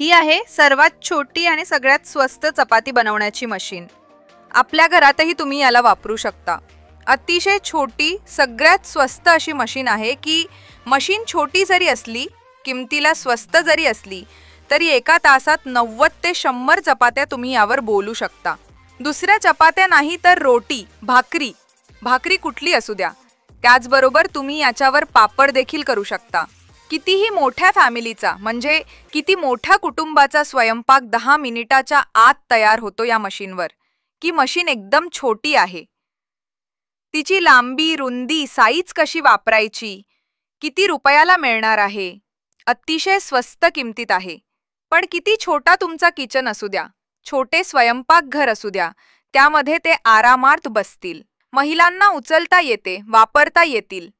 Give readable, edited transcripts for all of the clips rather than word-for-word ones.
ही आहे सर्वात छोटी आणि सगळ्यात स्वस्त चपाती बनवण्याची मशीन। आपल्या घरातही तुम्ही याला वापरू शकता। अतिशय छोटी सगळ्यात स्वस्त अशी मशीन आहे की मशीन छोटी जरी असली, किमतीला स्वस्त जरी असली, तरी एका तासात 90 ते 100 चपात्या तुम्ही यावर बोलू शकता। दुसऱ्या चपात्या नाही तर रोटी, भाकरी कुठली असू द्या। त्याचबरोबर तुम्ही याच्यावर पापड देखील करू शकता। कितीही मोठ्या फॅमिलीचा म्हणजे किती मोठ्या कुटुंबाचा स्वयंपाक 10 मिनिटाच्या आत तयार होतो या मशीनवर। की मशीन एकदम छोटी आहे। तिची लांबी, रुंदी, साईज कशी वापरायची, किती रुपयाला मिळणार आहे, अतिशय स्वस्त किमतीत आहे। पण किती छोटा तुमचा किचन असू द्या, छोटे स्वयंपाकघर असू द्या, त्यामध्ये ते आरामात बसतील। महिलांना उचलता येते, वापरता येतील।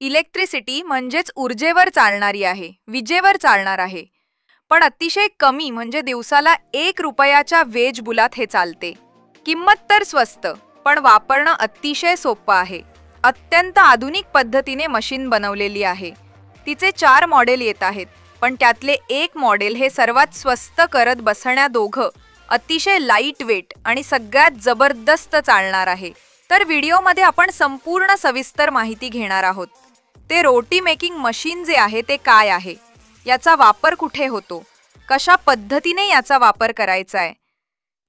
इलेक्ट्रिसिटी म्हणजेच ऊर्जेवर चालणारी आहे, विजेवर चालणार आहे। पण अतिशय कमी म्हणजे दिवसाला 1 रुपयाच्या वेज बुलात हे चालते। किंमत तर स्वस्त, पण वापरणं अतिशय सोपं आहे। अत्यंत आधुनिक पद्धतीने मशीन बनवलेली आहे। तिचे 4 मॉडेल येत आहेत, पण त्यातले एक मॉडेल हे सर्वात स्वस्त करत बसण्याजोगं अतिशय लाईट वेट आणि सगळ्यात जबरदस्त चालणार आहे। तर व्हिडिओमध्ये आपण संपूर्ण सविस्तर माहिती घेणार आहोत। ते रोटी मेकिंग मशीन जे आहे ते काय आहे, याचा वापर कुठे होतो, कशा पद्धतीने याचा वापर करायचा आहे,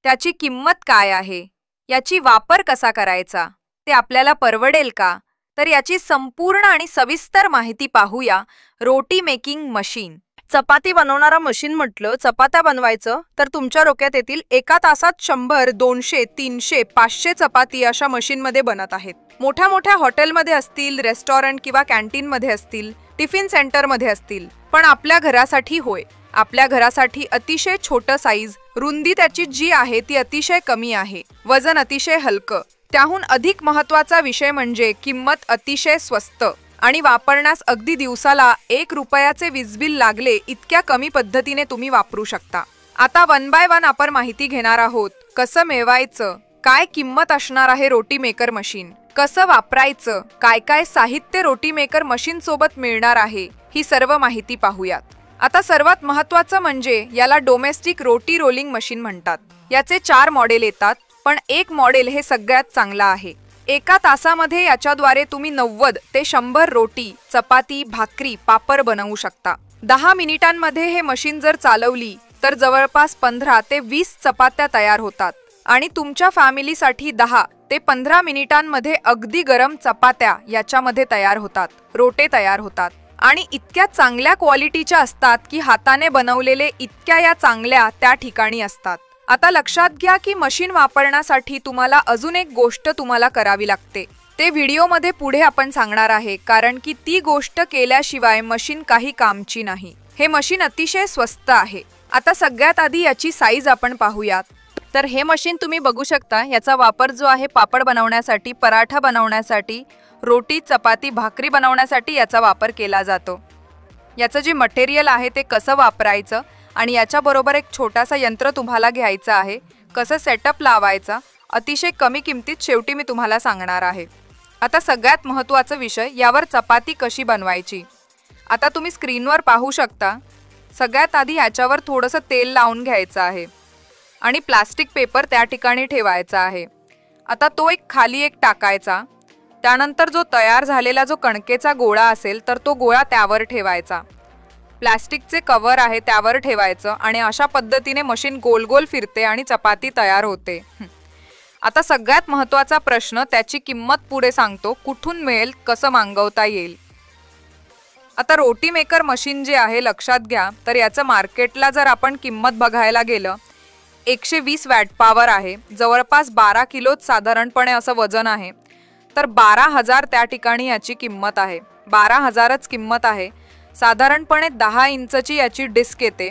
त्याची किंमत काय आहे, याची वापर कसा करायचा, ते आपल्याला परवडेल का, तर याची संपूर्ण आणि सविस्तर माहिती पाहूया। रोटी मेकिंग मशीन। चपाती बनवणारा मशीन म्हटलं चपात्या बनवायचं तर तुमच्या डोक्यात येतील एका तासात 100, 200, 300, 500 चपाती अशा मशीनमध्ये बनत आहेत। मोठ्या मोठ्या हॉटेलमध्ये असतील, रेस्टॉरंट किंवा कॅन्टीनमध्ये असतील, टिफिन सेंटरमध्ये असतील, पण आपल्या घरासाठी होय। आपल्या घरासाठी अतिशय छोटं साईज, रुंदी त्याची जी आहे ती अतिशय कमी आहे, वजन अतिशय हलकं। त्याहून अधिक महत्त्वाचा विषय म्हणजे किंमत अतिशय स्वस्त आणि वापरण्यास अगदी दिवसाला 1 रुपयाचे वीज बिल लागले इतक्या कमी पद्धतीने तुम्ही वापरू शकता। आता 1 बाय 1 आपण माहिती घेणार आहोत। कसं मिळवायचं, काय किंमत असणार आहे रोटी मेकर मशीन, कसं वापरायचं, काय काय साहित्य रोटी मेकर मशीन सोबत मिळणार आहे, ही सर्व माहिती पाहूयात। आता सर्वात महत्त्वाचं म्हणजे याला डोमेस्टिक रोटी रोलिंग मशीन म्हणतात। याचे 4 मॉडेल येतात, पण एक मॉडेल हे सगळ्यात चांगला आहे। एका तासामध्ये याच्याद्वारे तुम्ही 90 ते 100 रोटी, चपाती, भाकरी, पापड बनवू शकता। 10 मिनिटांमध्ये हे मशीन जर चालवली तर जवळपास 15 ते 20 चपात्या तयार होतात आणि तुमच्या फॅमिलीसाठी 10 ते 15 मिनिटांमध्ये अगदी गरम चपात्या याच्यामध्ये तयार होतात, रोटे तयार होतात आणि इतक्या चांगल्या क्वालिटीच्या असतात की हाताने बनवलेले इतक्या या चांगल्या त्या ठिकाणी असतात। आता लक्षात घ्या की मशीन वापरण्यासाठी तुम्हाला अजून एक गोष्ट तुम्हाला करावी लागते। ते व्हिडिओमध्ये पुढे आपण सांगणार आहे, कारण की ती गोष्ट केल्याशिवाय मशीन काही कामची नाही। हे मशीन अतिशय स्वस्त आहे। आता सगळ्यात आधी याची साईज आपण पाहूयात। तर हे मशीन तुम्ही बघू शकता, याचा वापर जो आहे पापड बनवण्यासाठी, पराठा बनवण्यासाठी, रोटी, चपाती, भाकरी बनवण्यासाठी याचा वापर केला जातो। याचं जे मटेरियल आहे ते कसं वापरायचं आणि याच्याबरोबर एक छोटासा यंत्र तुम्हाला घ्यायचा आहे, कसं सेटअप लावायचा, अतिशय कमी किमतीत शेवटी मी तुम्हाला सांगणार आहे। आता सगळ्यात महत्त्वाचा विषय, यावर चपाती कशी बनवायची। आता तुम्ही स्क्रीनवर पाहू शकता, सगळ्यात आधी याच्यावर थोडंसं तेल लावून घ्यायचं आहे आणि प्लास्टिक पेपर त्या ठिकाणी ठेवायचा आहे। आता तो खाली एक टाकायचा, त्यानंतर जो तयार झालेला जो कणकेचा गोळा असेल तर तो गोळा त्यावर ठेवायचा। प्लास्टिकचे कव्हर आहे त्यावर ठेवायचं आणि अशा पद्धतीने मशीन गोल गोल फिरते आणि चपाती तयार होते। आता सगळ्यात महत्त्वाचा प्रश्न, त्याची किंमत पुढे सांगतो, कुठून मिळेल, कसं मागवता येईल। आता रोटी मेकर मशीन जे आहे लक्षात घ्या, तर याचं मार्केटला जर आपण किंमत बघायला गेलं 120 वॅट पॉवर आहे, जवळपास 12 किलोत साधारणपणे असं वजन आहे, तर 12,000 त्या ठिकाणी याची किंमत आहे। 12,000च किंमत आहे। साधारणपणे 10 इंचची याची डिस्क येते,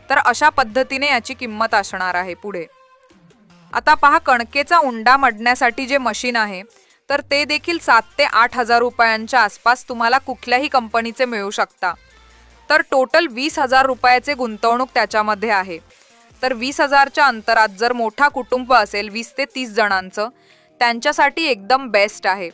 तर अशा पद्धतीने याची किंमत असणार आहे पुढे। आता पहा, कणकेचा उंडा मळण्यासाठी जे मशीन आहे तर ते देखील 7 ते 8,000 रुपयांच्या आसपास तुम्हाला कुठल्याही कंपनीचे मिळू शकता। तर टोटल 20,000 रुपयाचे गुंतवणूक त्याच्यामध्ये आहे। तर 20,000च्या अंतरात जर मोठा कुटुंब असेल 20 ते 30 जणांचं, त्यांच्यासाठी एकदम बेस्ट आहे।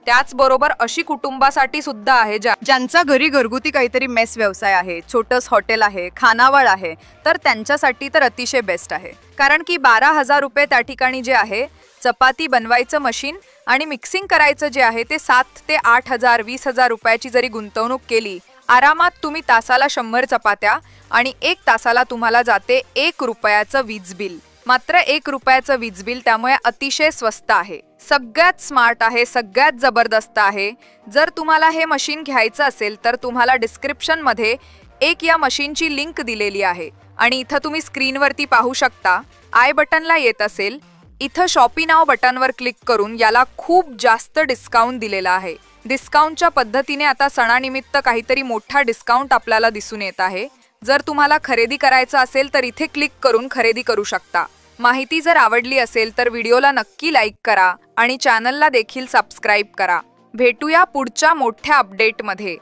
त्याचबरोबर अशी कुटुंबासाठी सुद्धा आहे ज्यांचा घरी घरगुती काहीतरी मेस व्यवसाय आहे, छोटंच हॉटेल आहे, खानावळ आहे, तर त्यांच्यासाठी तर अतिशय बेस्ट आहे. कारण की 12,000 रुपये त्या ठिकाणी जे आहे चपाती बनवायचं मशीन आणि मिक्सिंग करायचं जे आहे ते 7 ते 8,000 20,000 रुपयाची जरी गुंतवणूक केली, आरामात तुम्ही तासाला 100 चपात्या आणि 1 तासाला तुम्हाला जाते 1 रुपयाचं वीज बिल. मात्र 1 रुपयाचं वीज बिल, त्यामुळे अतिशय स्वस्त आहे, सगळ्यात स्मार्ट आहे, सगळ्यात जबरदस्त आहे. जर तुम्हाला हे मशीन घ्यायचं असेल तर तुम्हाला डिस्क्रिप्शनमध्ये एक या मशीनची लिंक दिलेली आहे आणि इथं तुम्ही स्क्रीनवरती पाहू शकता. आय बटनला येत असेल, इथं शॉपी नाव बटनवर क्लिक करून याला खूप जास्त डिस्काउंट दिलेला आहे. डिस्काउंटच्या पद्धतीने आता सणानिमित्त काहीतरी मोठा डिस्काउंट आपल्याला दिसून येत आहे. जर तुम्हाला खरेदी करायचं असेल तर इथे क्लिक करून खरेदी करू शकता. माहिती जर आवडली असेल तर व्हिडिओला नक्की लाईक करा आणि चॅनलला देखील सबस्क्राईब करा. भेटूया पुढच्या मोठ्या अपडेटमध्ये.